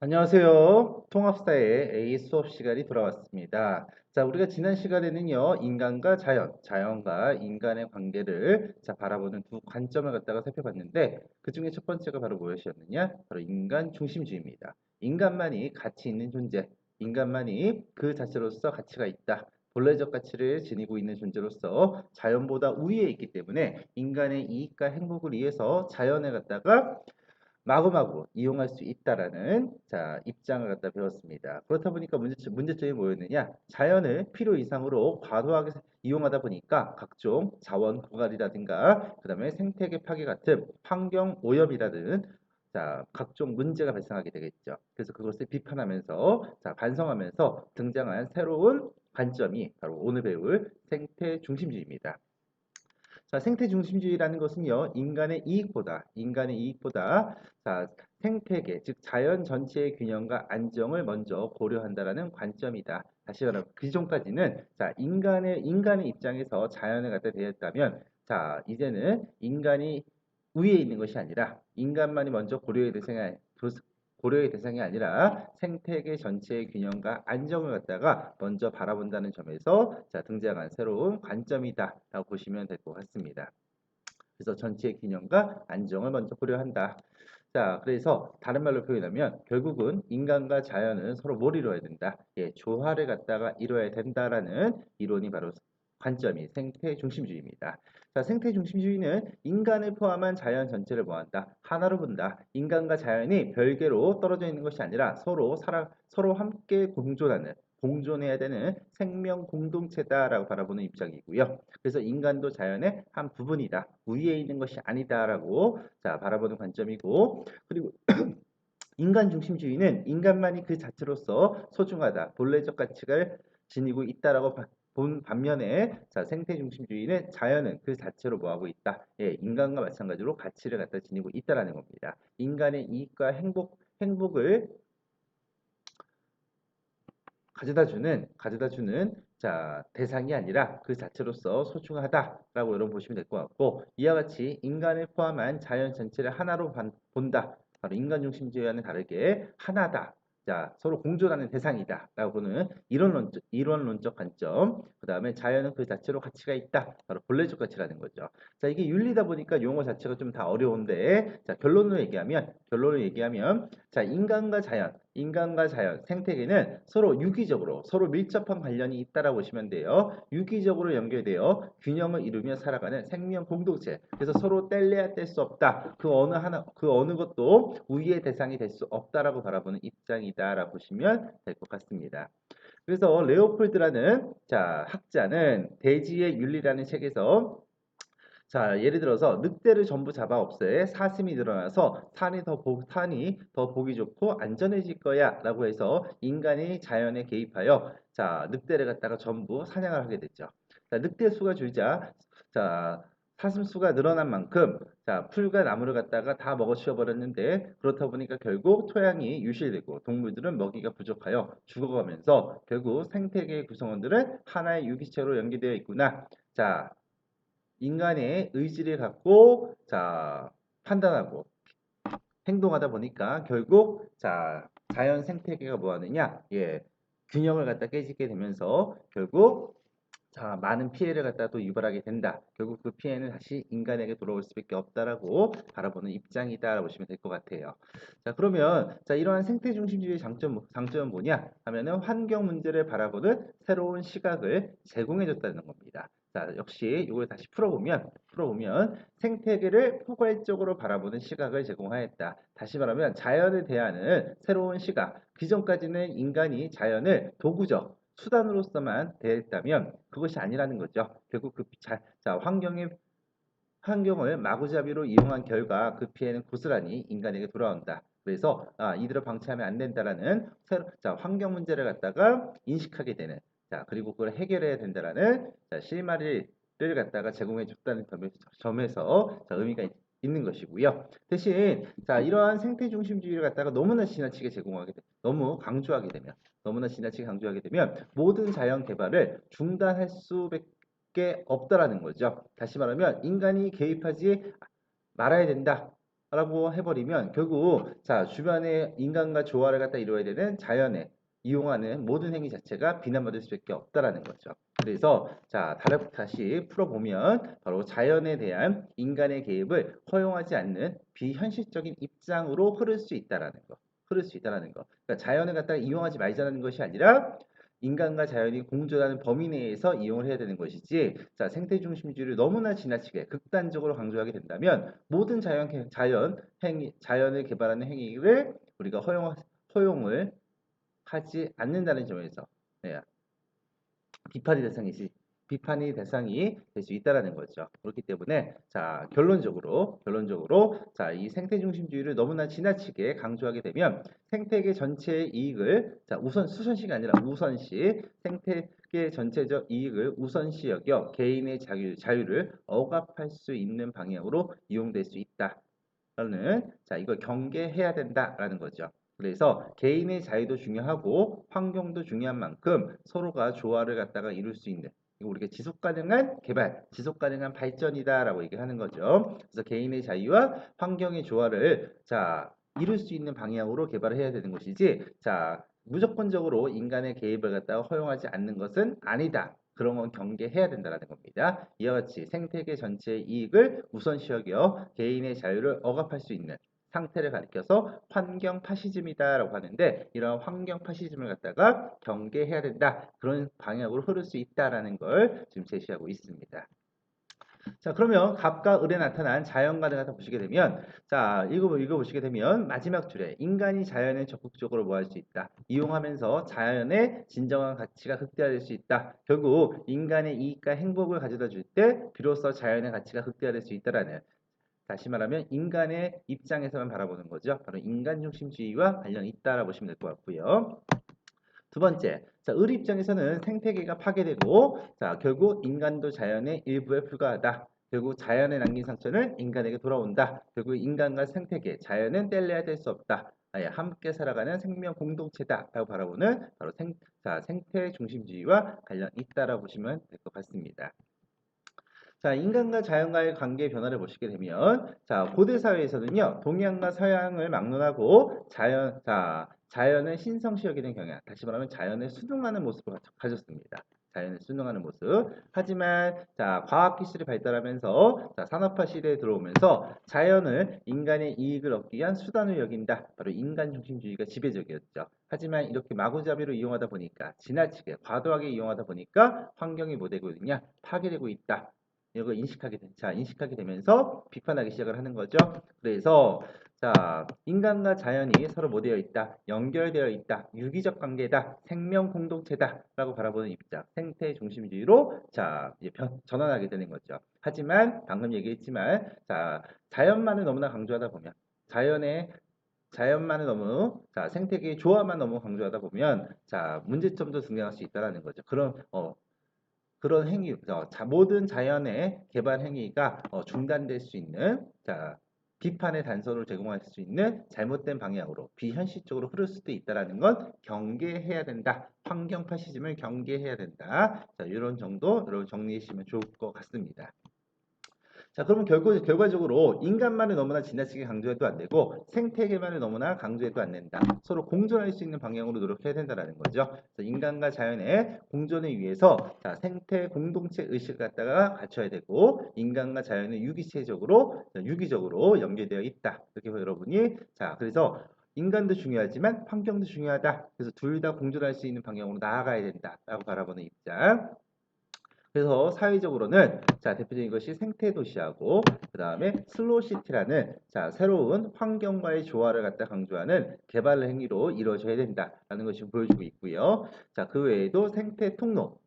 안녕하세요. 통합사의 A 수업 시간이 돌아왔습니다. 자, 우리가 지난 시간에는요, 인간과 자연, 자연과 인간의 관계를 바라보는 두 관점을 갖다가 살펴봤는데, 그 중에 첫 번째가 바로 무엇이었느냐? 바로 인간 중심주의입니다. 인간만이 가치 있는 존재, 인간만이 그 자체로서 가치가 있다. 본래적 가치를 지니고 있는 존재로서 자연보다 우위에 있기 때문에 인간의 이익과 행복을 위해서 자연을 갖다가 마구마구 이용할 수 있다라는 입장을 갖다 배웠습니다. 그렇다 보니까 문제점이 뭐였느냐? 자연을 필요 이상으로 과도하게 이용하다 보니까 각종 자원 고갈이라든가 그다음에 생태계 파괴 같은 환경 오염이라든 각종 문제가 발생하게 되겠죠. 그래서 그것을 비판하면서 반성하면서 등장한 새로운 관점이 바로 오늘 배울 생태 중심주의입니다. 자, 생태 중심주의라는 것은요, 인간의 이익보다 자, 생태계, 즉 자연 전체의 균형과 안정을 먼저 고려한다라는 관점이다. 다시 말하면 그 전까지는 인간의 입장에서 자연을 갖다 대했다면, 이제는 인간이 위에 있는 것이 아니라 인간만이 먼저 고려의 대상이 아니라 생태계 전체의 균형과 안정을 갖다가 먼저 바라본다는 점에서 등장한 새로운 관점이다라고 보시면 될 것 같습니다. 그래서 전체의 균형과 안정을 먼저 고려한다. 자, 그래서 다른 말로 표현하면 결국은 인간과 자연은 서로 뭘 이루어야 된다? 예, 조화를 갖다가 이루어야 된다라는 이론이 바로 관점이 생태 중심주의입니다. 자, 생태 중심주의는 인간을 포함한 자연 전체를 뭐한다? 하나로 본다. 인간과 자연이 별개로 떨어져 있는 것이 아니라 서로 함께 공존해야 되는 생명 공동체다라고 바라보는 입장이고요. 그래서 인간도 자연의 한 부분이다. 위에 있는 것이 아니다라고 바라보는 관점이고, 그리고 인간 중심주의는 인간만이 그 자체로서 소중하다. 본래적 가치를 지니고 있다라고 본 반면에 생태 중심주의는 자연은 그 자체로 뭐하고 있다. 예, 인간과 마찬가지로 가치를 갖다 지니고 있다라는 겁니다. 인간의 이익과 행복을 가져다주는 대상이 아니라 그 자체로서 소중하다라고 여러분 보시면 될 것 같고, 이와 같이 인간을 포함한 자연 전체를 하나로 본다. 바로 인간 중심주의와는 다르게 하나다. 자, 서로 공존하는 대상이다라고 보는 이론론적 관점. 그다음에 자연은 그 자체로 가치가 있다. 바로 본래적 가치라는 거죠. 자, 이게 윤리다 보니까 용어 자체가 좀 다 어려운데, 결론을 얘기하면 인간과 자연, 생태계는 서로 유기적으로, 서로 밀접한 관련이 있다라고 보시면 돼요. 유기적으로 연결되어 균형을 이루며 살아가는 생명 공동체. 그래서 서로 뗄래야 뗄 수 없다. 그 어느 것도 우위의 대상이 될 수 없다라고 바라보는 입장이다라고 보시면 될 것 같습니다. 그래서 레오폴드라는 학자는 대지의 윤리라는 책에서 예를 들어서 늑대를 전부 잡아 없애 사슴이 늘어나서 산이 더 보기 좋고 안전해질 거야라고 해서 인간이 자연에 개입하여 늑대를 갖다가 전부 사냥을 하게 됐죠. 늑대 수가 줄자 자 사슴 수가 늘어난 만큼 풀과 나무를 갖다가 다 먹어치워 버렸는데, 그렇다 보니까 결국 토양이 유실되고 동물들은 먹이가 부족하여 죽어가면서 결국 생태계의 구성원들은 하나의 유기체로 연계되어 있구나. 자, 인간의 의지를 갖고 판단하고 행동하다 보니까 결국 자연 생태계가 뭐 하느냐? 예. 균형을 갖다 깨지게 되면서 결국 많은 피해를 갖다 또 유발하게 된다. 결국 그 피해는 다시 인간에게 돌아올 수밖에 없다라고 바라보는 입장이다라고 보시면 될 것 같아요. 자, 그러면 이러한 생태 중심주의의 장점은 뭐냐? 하면은 환경 문제를 바라보는 새로운 시각을 제공해 줬다는 겁니다. 자, 역시 이걸 다시 풀어보면 생태계를 포괄적으로 바라보는 시각을 제공하였다. 다시 말하면 자연에 대하는 새로운 시각. 그전까지는 인간이 자연을 도구적 수단으로서만 대했다면 그것이 아니라는 거죠. 결국 환경을 마구잡이로 이용한 결과 그 피해는 고스란히 인간에게 돌아온다. 그래서 이들을 방치하면 안 된다라는 환경 문제를 갖다가 인식하게 되는, 그리고 그걸 해결해야 된다라는 실마리를 갖다가 제공해 줬다는 점에서 의미가 있는 것이고요. 대신 이러한 생태 중심주의를 갖다가 너무나 지나치게 강조하게 되면 모든 자연 개발을 중단할 수밖에 없다라는 거죠. 다시 말하면 인간이 개입하지 말아야 된다. 라고 해버리면 결국 자 주변의 인간과 조화를 갖다 이루어야 되는 자연에 이용하는 모든 행위 자체가 비난받을 수밖에 없다라는 거죠. 그래서 자 다시 풀어보면 바로 자연에 대한 인간의 개입을 허용하지 않는 비현실적인 입장으로 흐를 수 있다라는 거. 흐를 수 있다라는 거. 그러니까 자연을 갖다가 이용하지 말자는 것이 아니라 인간과 자연이 공존하는 범위 내에서 이용을 해야 되는 것이지, 자, 생태 중심주의를 너무나 지나치게 극단적으로 강조하게 된다면 모든 자연을 개발하는 행위를 우리가 허용을 하지 않는다는 점에서 네, 비판의 비판의 대상이 될 수 있다라는 거죠. 그렇기 때문에 자 결론적으로 자 이 생태 중심주의를 너무나 지나치게 강조하게 되면 생태계 전체의 이익을 자 우선 수선시가 아니라 우선시 생태계 전체적 이익을 우선시 여겨 개인의 자유를 억압할 수 있는 방향으로 이용될 수 있다라는 자 이걸 경계해야 된다라는 거죠. 그래서 개인의 자유도 중요하고 환경도 중요한 만큼 서로가 조화를 갖다가 이룰 수 있는 이거 우리가 지속 가능한 개발, 지속 가능한 발전이다라고 얘기하는 거죠. 그래서 개인의 자유와 환경의 조화를 자 이룰 수 있는 방향으로 개발을 해야 되는 것이지 자 무조건적으로 인간의 개입을 갖다가 허용하지 않는 것은 아니다. 그런 건 경계해야 된다는 겁니다. 이와 같이 생태계 전체의 이익을 우선시 여겨 개인의 자유를 억압할 수 있는 상태를 가리켜서 환경 파시즘이다라고 하는데 이런 환경 파시즘을 갖다가 경계해야 된다. 그런 방향으로 흐를 수 있다라는 걸 지금 제시하고 있습니다. 자, 그러면 갑과 을에 나타난 자연관을 갖다 보시게 되면 자, 읽어보시게 되면 마지막 줄에 인간이 자연을 적극적으로 뭐 할 수 있다. 이용하면서 자연의 진정한 가치가 극대화될 수 있다. 결국 인간의 이익과 행복을 가져다 줄 때 비로소 자연의 가치가 극대화될 수 있다라는 다시 말하면 인간의 입장에서만 바라보는 거죠. 바로 인간 중심주의와 관련이 있다라고 보시면 될 것 같고요. 두 번째, 자, 을 입장에서는 생태계가 파괴되고, 자, 결국 인간도 자연의 일부에 불과하다. 결국 자연에 남긴 상처는 인간에게 돌아온다. 결국 인간과 생태계, 자연은 뗄래야 뗄 수 없다. 아예 함께 살아가는 생명 공동체다라고 바라보는 바로 생태 중심주의와 관련이 있다라고 보시면 될 것 같습니다. 자, 인간과 자연과의 관계 변화를 보시게 되면, 자, 고대 사회에서는요, 동양과 서양을 막론하고 자연을 신성시 여기는 경향, 다시 말하면 자연을 순응하는 모습을 가졌습니다. 자연을 순응하는 모습. 하지만, 자, 과학 기술이 발달하면서, 자, 산업화 시대에 들어오면서 자연을 인간의 이익을 얻기 위한 수단을 여긴다. 바로 인간 중심주의가 지배적이었죠. 하지만 이렇게 마구잡이로 이용하다 보니까, 지나치게, 과도하게 이용하다 보니까 환경이 뭐 되고 있느냐? 파괴되고 있다. 이걸 인식하게 되면서 비판하기 시작을 하는 거죠. 그래서 자, 인간과 자연이 서로 뭐 되어 있다? 연결되어 있다. 유기적 관계다. 생명 공동체다라고 바라보는 입장. 생태 중심주의로 자, 이제 전환하게 되는 거죠. 하지만 방금 얘기했지만 자, 자연만을 너무나 강조하다 보면 자연만을 너무 생태계의 조화만 너무 강조하다 보면 자, 문제점도 등장할 수 있다라는 거죠. 그런 행위, 모든 자연의 개발 행위가 중단될 수 있는 비판의 단서를 제공할 수 있는 잘못된 방향으로 비현실적으로 흐를 수도 있다라는 건 경계해야 된다. 환경 파시즘을 경계해야 된다. 자, 이런 정도 여러분 정리해 주시면 좋을 것 같습니다. 자, 그러면 결과적으로 인간만을 너무나 지나치게 강조해도 안 되고 생태계만을 너무나 강조해도 안 된다. 서로 공존할 수 있는 방향으로 노력해야 된다는 거죠. 인간과 자연의 공존을 위해서 자, 생태 공동체 의식을 갖다가 갖춰야 되고 인간과 자연은 유기적으로 연계되어 있다. 이렇게 여러분이 자, 그래서 인간도 중요하지만 환경도 중요하다. 그래서 둘 다 공존할 수 있는 방향으로 나아가야 된다라고 바라보는 입장. 그래서 사회적으로는 자 대표적인 것이 생태도시하고 그 다음에 슬로시티라는 자 새로운 환경과의 조화를 갖다 강조하는 개발 행위로 이루어져야 된다라는 것이 보여주고 있고요. 자 그 외에도 생태통로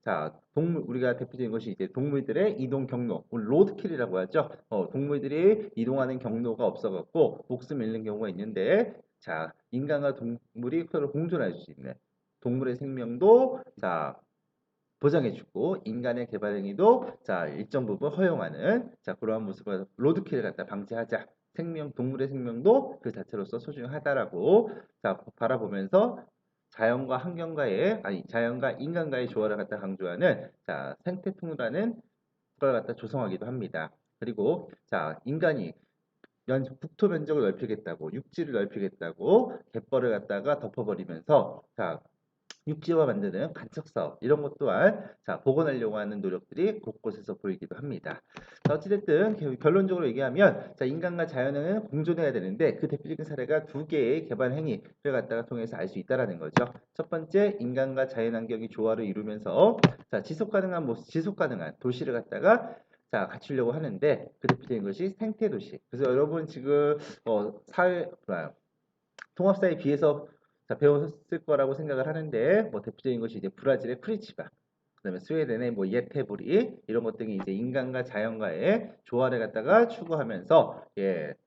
자 동물 우리가 대표적인 것이 이제 동물들의 이동 경로 로드킬이라고 하죠. 동물들이 이동하는 경로가 없어갖고 목숨 잃는 경우가 있는데 자 인간과 동물이 서로 공존할 수 있는 동물의 생명도 자 보장해주고 인간의 개발 행위도 자 일정 부분 허용하는 자 그러한 모습을 로드킬을 갖다 방지하자. 동물의 생명도 그 자체로서 소중하다라고 자 바라보면서 자연과 인간과의 조화를 갖다 강조하는 자 생태통이라는 걸 갖다 조성하기도 합니다. 그리고 자 국토 면적을 넓히겠다고, 육지를 넓히겠다고 갯벌을 갖다가 덮어버리면서 자, 육지화 만드는 간척 사업 이런 것 또한 자, 복원하려고 하는 노력들이 곳곳에서 보이기도 합니다. 자, 어찌됐든 결론적으로 얘기하면 자, 인간과 자연은 공존해야 되는데 그 대표적인 사례가 두 개의 개발 행위를 갖다가 통해서 알 수 있다라는 거죠. 첫 번째, 인간과 자연 환경이 조화를 이루면서 자, 지속 가능한 도시를 갖다가 자, 갖추려고 하는데 그 대표적인 것이 생태 도시. 그래서 여러분 지금 사회 뭐야, 통합사에 비해서 자, 배웠을 거라고 생각을 하는데 뭐 대표적인 것이 이제 브라질의 쿠리치바, 그다음에 스웨덴의 뭐 예테보리 이런 것 등이 이제 인간과 자연과의 조화를 갖다가 추구하면서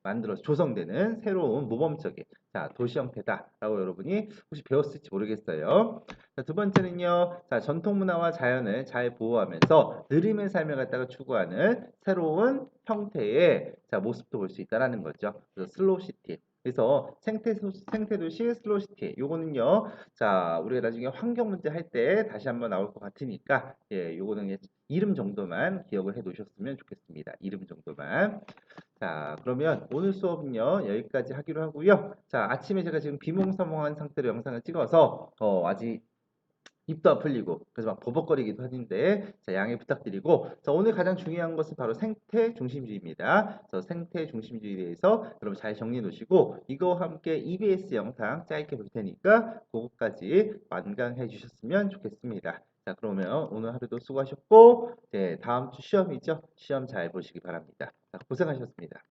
만들어서 조성되는 새로운 모범적인 자, 도시 형태다라고 여러분이 혹시 배웠을지 모르겠어요. 자, 두 번째는요. 자, 전통 문화와 자연을 잘 보호하면서 느림의 삶을 갖다가 추구하는 새로운 형태의 자, 모습도 볼 수 있다라는 거죠. 그래서 슬로우 시티. 그래서 생태도시 슬로시티 요거는요 자 우리가 나중에 환경 문제 할 때 다시 한번 나올 것 같으니까 요거는 이름 정도만 기억을 해 놓으셨으면 좋겠습니다. 이름 정도만. 자 그러면 오늘 수업은요 여기까지 하기로 하고요. 자 아침에 제가 지금 비몽사몽한 상태로 영상을 찍어서 아직 입도 안 풀리고 그래서 막 버벅거리기도 하는데 자, 양해 부탁드리고 자, 오늘 가장 중요한 것은 바로 생태 중심주의입니다. 그래서 생태 중심주의에 대해서 여러분 잘 정리해 놓으시고 이거와 함께 EBS 영상 짧게 볼 테니까 그것까지 완강해 주셨으면 좋겠습니다. 자 그러면 오늘 하루도 수고하셨고 다음 주 시험이죠. 시험 잘 보시기 바랍니다. 자, 고생하셨습니다.